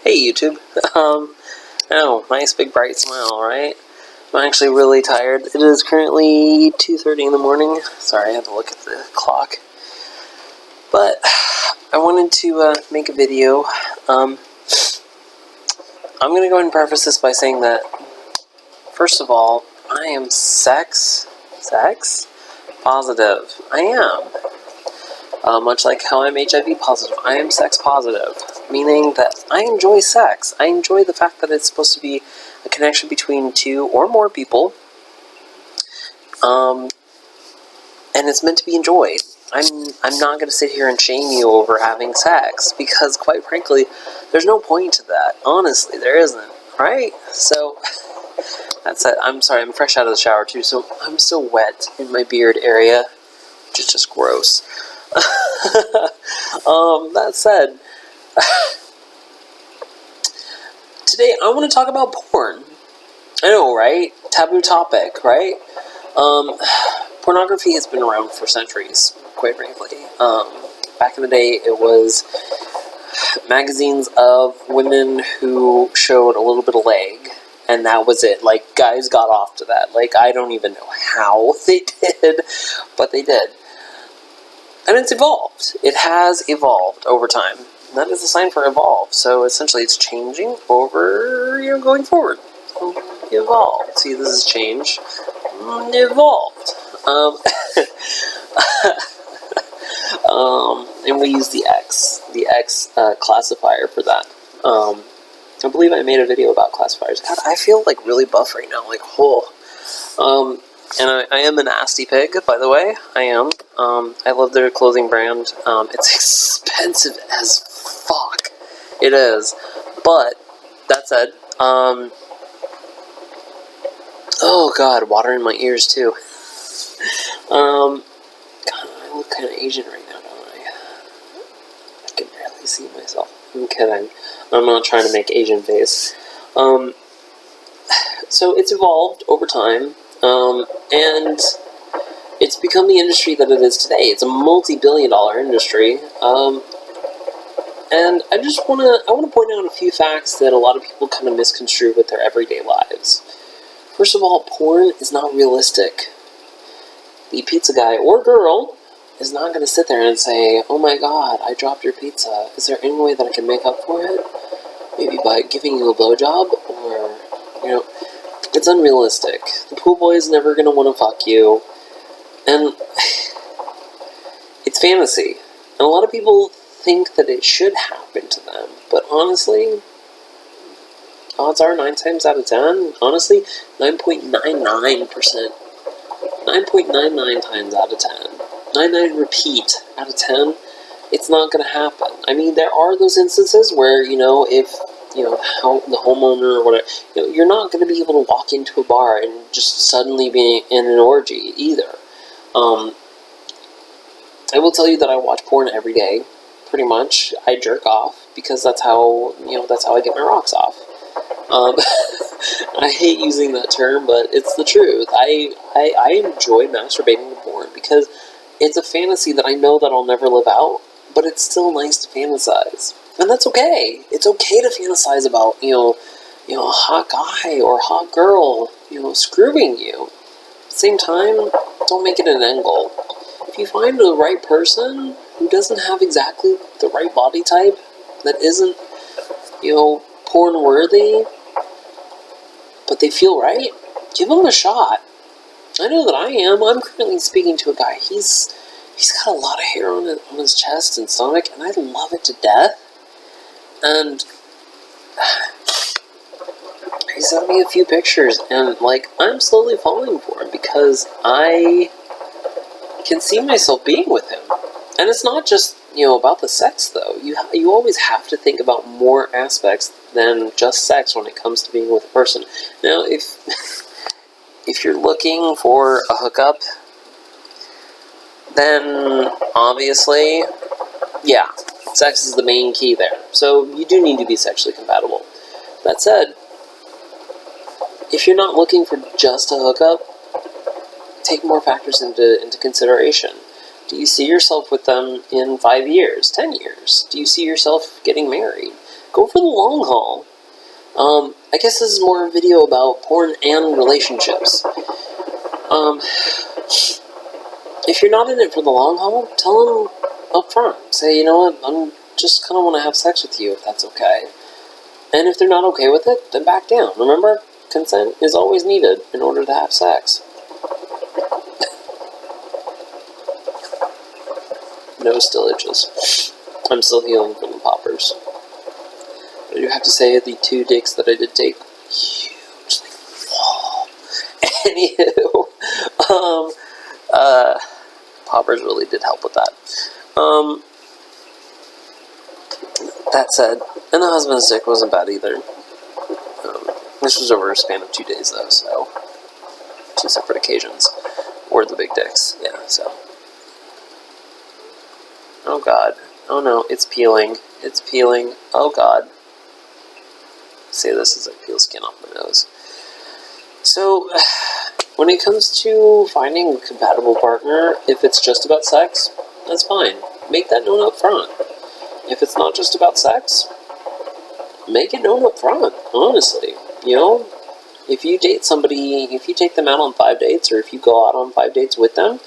Hey YouTube. Oh, nice big bright smile, right? I'm actually really tired. It is currently 2:30 in the morning. Sorry, I had to look at the clock. But I wanted to make a video. I'm going to go ahead and preface this by saying that, first of all, I am sex positive. I am. Much like how I'm HIV positive, I am sex positive, meaning that I enjoy sex. I enjoy the fact that it's supposed to be a connection between two or more people, and it's meant to be enjoyed. I'm not going to sit here and shame you over having sex, because quite frankly, there's no point to that. Honestly, there isn't, right? So, that's it. I'm sorry, I'm fresh out of the shower too, so I'm still wet in my beard area, which is just gross. That said, today I want to talk about porn. I know, right? Taboo topic, right? Pornography has been around for centuries, quite frankly. Back in the day, it was magazines of women who showed a little bit of leg, and that was it. Like, guys got off to that. Like, I don't even know how they did, but they did. And it's evolved. It has evolved over time. And that is a sign for evolve. So essentially it's changing over, going forward. Evolved. See, this is change. Evolved. And we use the X classifier for that. I believe I made a video about classifiers. God, I feel like really buff right now, like whole. And I am a nasty pig, by the way. I am. I love their clothing brand. It's expensive as fuck. It is. But, that said, oh god, water in my ears too. God, I look kind of Asian right now, don't I? I can barely see myself. I'm kidding. I'm not trying to make Asian face. So it's evolved over time. And it's become the industry that it is today. It's a multi-billion-dollar industry. And I want to point out a few facts that a lot of people kind of misconstrue with their everyday lives. First of all, porn is not realistic. The pizza guy or girl is not going to sit there and say, "Oh my god, I dropped your pizza. Is there any way that I can make up for it? Maybe by giving you a blowjob?" Or, it's unrealistic. The pool boy is never going to want to fuck you. And it's fantasy. And a lot of people think that it should happen to them. But honestly, odds are 9 times out of 10, honestly, 9.99%. 9.99 times out of 10. 99 repeat out of 10, it's not going to happen. I mean, there are those instances where, if the homeowner or whatever, you're not going to be able to walk into a bar and just suddenly be in an orgy either. I will tell you that I watch porn every day, pretty much. I jerk off because that's how I get my rocks off. I hate using that term, but it's the truth. I enjoy masturbating to porn because it's a fantasy that I know that I'll never live out, but it's still nice to fantasize. And that's okay. It's okay to fantasize about, a hot guy or a hot girl, screwing you. At the same time, don't make it an end goal. If you find the right person who doesn't have exactly the right body type, that isn't, porn worthy, but they feel right, give them a shot. I know that I am. I'm currently speaking to a guy. He's got a lot of hair on his chest and stomach, and I love it to death. And he sent me a few pictures, and, I'm slowly falling for him because I can see myself being with him. And it's not just, about the sex, though. You always have to think about more aspects than just sex when it comes to being with a person. Now, if you're looking for a hookup, then obviously, yeah, sex is the main key there. So you do need to be sexually compatible. That said, if you're not looking for just a hookup, take more factors into consideration. Do you see yourself with them in 5 years, 10 years? Do you see yourself getting married? Go for the long haul. I guess this is more a video about porn and relationships. If you're not in it for the long haul, tell them up front. Say, you know what, I'm just kind of want to have sex with you, if that's okay. And if they're not okay with it, then back down. Remember, consent is always needed in order to have sex. Nose still itches. I'm still healing from the poppers. I do have to say, the 2 dicks that I did take, huge. Anywho, poppers really did help with that. That said, and the husband's dick wasn't bad either. This was over a span of 2 days though, so 2 separate occasions. Or the big dicks, yeah, so. Oh god. Oh no, it's peeling. It's peeling. Oh god. I say this as I peel skin off my nose. So, when it comes to finding a compatible partner, if it's just about sex, that's fine. Make that known up front. If it's not just about sex, make it known up front, honestly. You know, if you date somebody, if you take them out on 5 dates, or if you go out on 5 dates with them,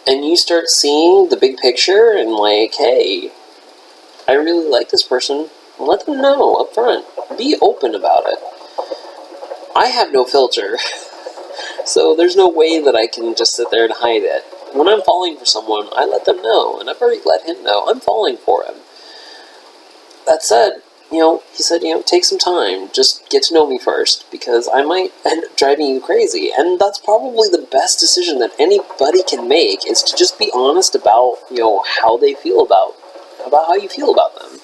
and you start seeing the big picture, and like, hey, I really like this person, let them know up front. Be open about it. I have no filter, so there's no way that I can just sit there and hide it. When I'm falling for someone, I let them know, and I've already let him know I'm falling for him. That said, you know, he said, you know, take some time, just get to know me first, because I might end up driving you crazy, and that's probably the best decision that anybody can make, is to just be honest about, you know, how they feel about how you feel about them.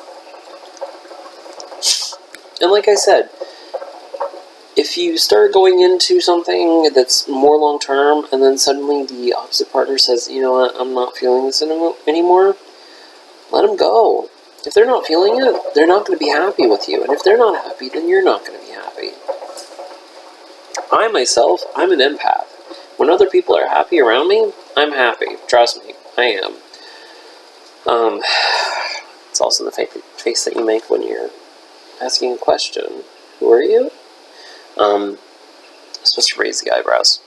And like I said, if you start going into something that's more long-term, and then suddenly the opposite partner says, you know what, I'm not feeling this anymore, let them go. If they're not feeling it, they're not going to be happy with you. And if they're not happy, then you're not going to be happy. I, myself, I'm an empath. When other people are happy around me, I'm happy. Trust me, I am. It's also the face that you make when you're asking a question. Who are you? I'm supposed to raise the eyebrows.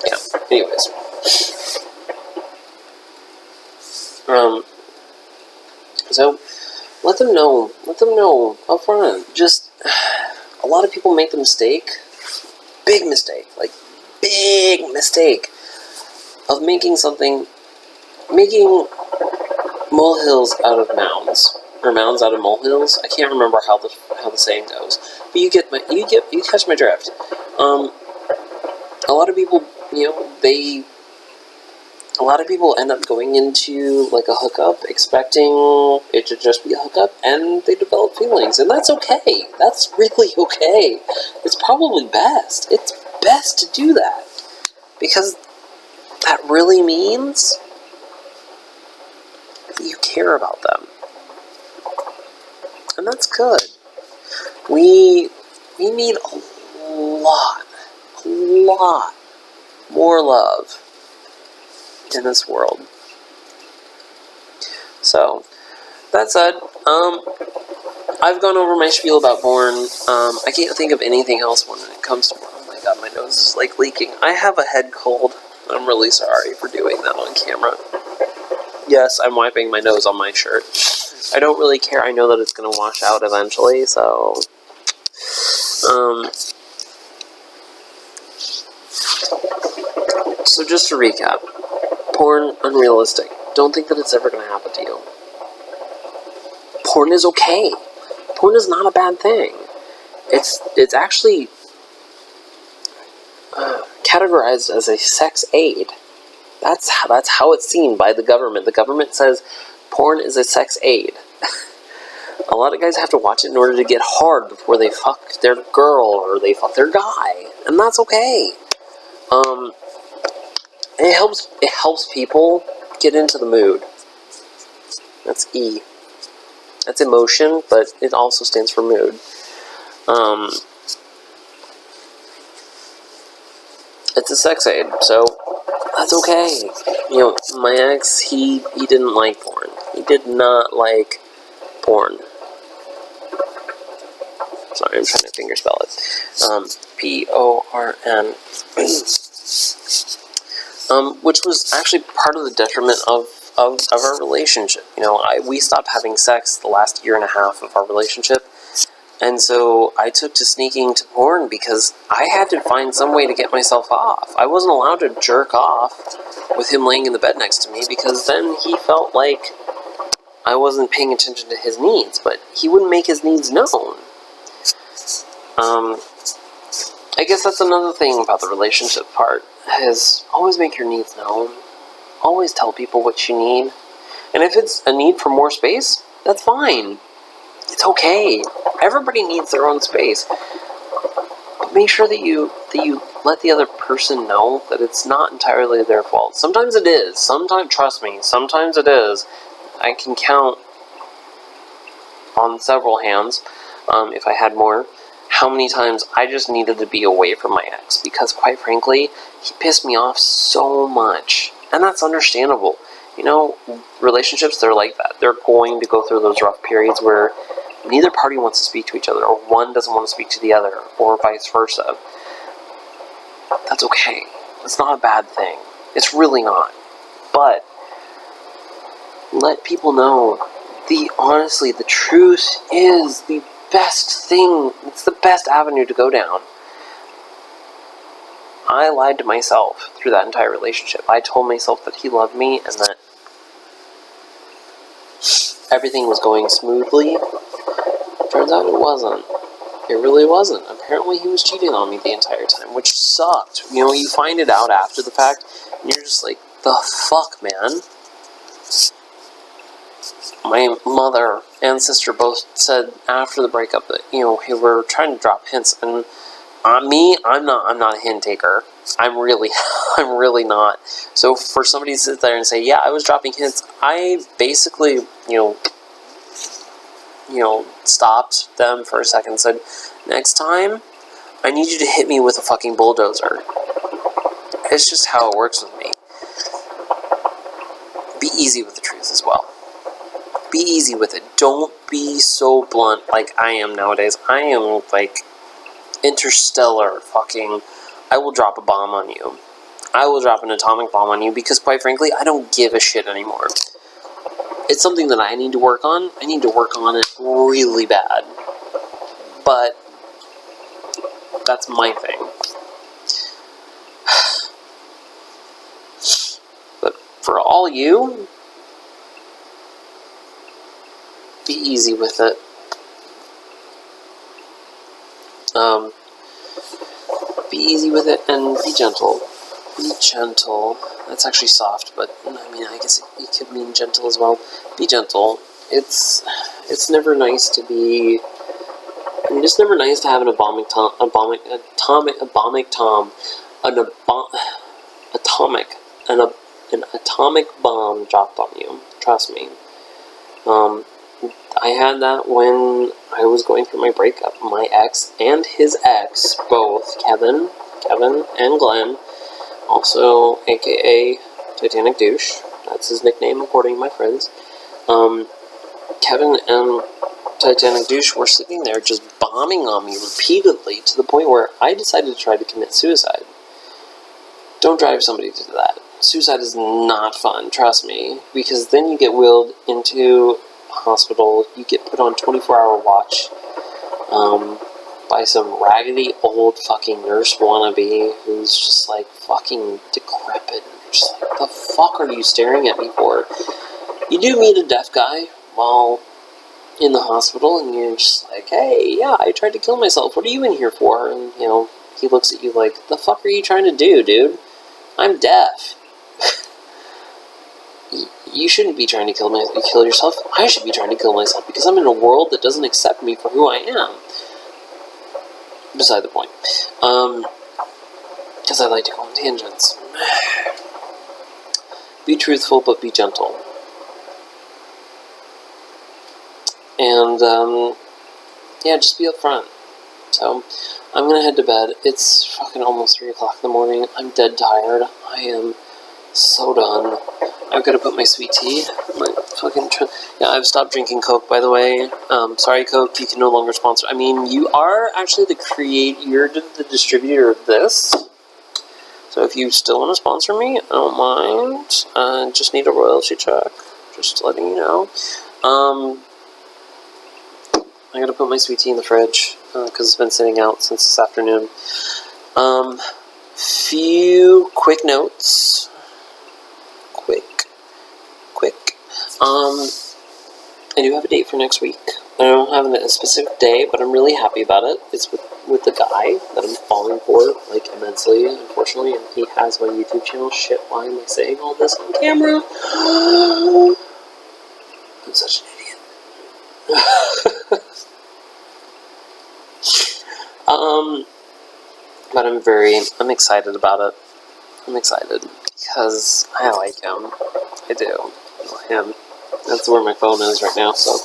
Yeah, anyways. So, let them know up front. Just, a lot of people make the mistake, big mistake, of making molehills out of mounds, or mounds out of molehills. I can't remember how the saying goes, but you catch my drift. A lot of people, you know, a lot of people end up going into, like, a hookup, expecting it to just be a hookup, and they develop feelings, and that's okay. That's really okay. It's probably best. It's best to do that, because that really means that you care about them. And that's good. We need a lot more love in this world. So, that said, I've gone over my spiel about porn. I can't think of anything else when it comes to porn. Oh my god, my nose is like leaking. I have a head cold. I'm really sorry for doing that on camera. Yes, I'm wiping my nose on my shirt. I don't really care. I know that it's going to wash out eventually, so... So just to recap. Porn, unrealistic. Don't think that it's ever going to happen to you. Porn is okay. Porn is not a bad thing. It's actually categorized as a sex aid. That's how it's seen by the government. The government says porn is a sex aid. A lot of guys have to watch it in order to get hard before they fuck their girl or they fuck their guy, and that's okay. It helps people get into the mood. That's E. That's emotion, but it also stands for mood. It's a sex aid, so That's okay. My ex, he didn't like porn. He did not like porn. Sorry, I'm trying to fingerspell it. P-O-R-N. Which was actually part of the detriment of our relationship. We stopped having sex the last year and a half of our relationship. And so I took to sneaking to porn because I had to find some way to get myself off. I wasn't allowed to jerk off with him laying in the bed next to me because then he felt like I wasn't paying attention to his needs, but he wouldn't make his needs known. I guess that's another thing about the relationship part, is always make your needs known. Always tell people what you need. And if it's a need for more space, that's fine. It's okay. Everybody needs their own space. But make sure that you let the other person know that it's not entirely their fault. Sometimes it is. Trust me, sometimes it is. I can count on several hands, if I had more, how many times I just needed to be away from my ex. Because quite frankly, he pissed me off so much. And that's understandable. Relationships, they're like that. They're going to go through those rough periods where neither party wants to speak to each other, or one doesn't want to speak to the other, or vice versa. That's okay. It's not a bad thing. It's really not. But let people know honestly, the truth is the best thing. It's the best avenue to go down. I lied to myself through that entire relationship. I told myself that he loved me and that everything was going smoothly. Turns out it wasn't. It really wasn't. Apparently he was cheating on me the entire time, which sucked. You find it out after the fact, and you're just like, the fuck, man? My mother and sister both said after the breakup that, hey, we're trying to drop hints, and I'm not a hint taker. I'm really not. So for somebody to sit there and say, yeah, I was dropping hints, I basically, stopped them for a second and said, next time, I need you to hit me with a fucking bulldozer. It's just how it works with me. Be easy with the truth as well. Be easy with it. Don't be so blunt like I am nowadays. I am like interstellar fucking, I will drop a bomb on you. I will drop an atomic bomb on you because quite frankly, I don't give a shit anymore. It's something that I need to work on. I need to work on it really bad. But that's my thing. But for all you, be easy with it. Be easy with it and be gentle. Be gentle. That's actually soft, but I guess it could mean gentle as well. Be gentle. It's never nice to be. It's never nice to have an atomic bomb dropped on you. Trust me. I had that when I was going through my breakup. My ex and his ex, both, Kevin and Glenn, also aka Titanic Douche, that's his nickname according to my friends, Kevin and Titanic Douche were sitting there just bombing on me repeatedly to the point where I decided to try to commit suicide. Don't drive somebody to that. Suicide is not fun, trust me, because then you get wheeled into hospital, you get put on 24-hour watch by some raggedy old fucking nurse wannabe who's just like fucking decrepit. You're just like, the fuck are you staring at me for? You do meet a deaf guy while in the hospital and you're just like, hey, yeah, I tried to kill myself, what are you in here for? And he looks at you like, the fuck are you trying to do, dude? I'm deaf. You shouldn't be trying to kill yourself. I should be trying to kill myself because I'm in a world that doesn't accept me for who I am. Beside the point. Because I like to go on tangents. Be truthful, but be gentle. And, just be upfront. So, I'm gonna head to bed. It's fucking almost 3 o'clock in the morning. I'm dead tired. I am So done. I've got to put my sweet tea. Yeah, I've stopped drinking Coke, by the way. Sorry, Coke, you can no longer sponsor. I mean, you are actually you're the distributor of this. So if you still want to sponsor me, I don't mind. I just need a royalty check. Just letting you know. I gotta put my sweet tea in the fridge, because it's been sitting out since this afternoon. Few quick notes. Quick. I do have a date for next week. I don't have a specific day, but I'm really happy about it. It's with the guy that I'm falling for, like, immensely, unfortunately, and he has my YouTube channel. Shit, why am I saying all this on camera? I'm such an idiot. But I'm excited about it. I'm excited because I like him. I do. I like him. That's where my phone is right now, so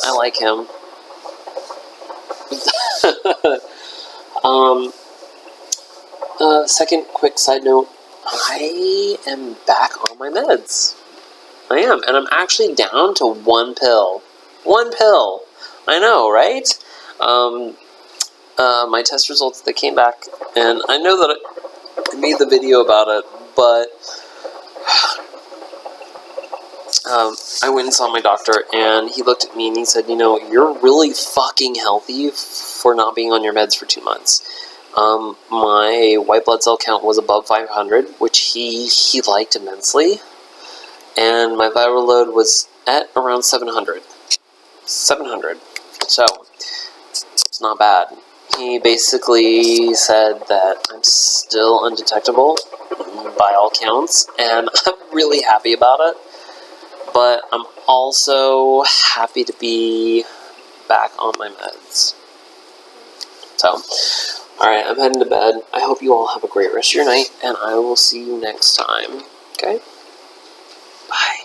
I like him. Second quick side note, I am back on my meds. I am, and I'm actually down to one pill. One pill! I know, right? My test results, they came back, and I know that I made the video about it, but I went and saw my doctor, and he looked at me and he said, you know, you're really fucking healthy for not being on your meds for 2 months. My white blood cell count was above 500, which he liked immensely, and my viral load was at around 700. 700. So, it's not bad. He basically said that I'm still undetectable by all counts, and I'm really happy about it. But I'm also happy to be back on my meds. So, alright, I'm heading to bed. I hope you all have a great rest of your night, and I will see you next time. Okay? Bye.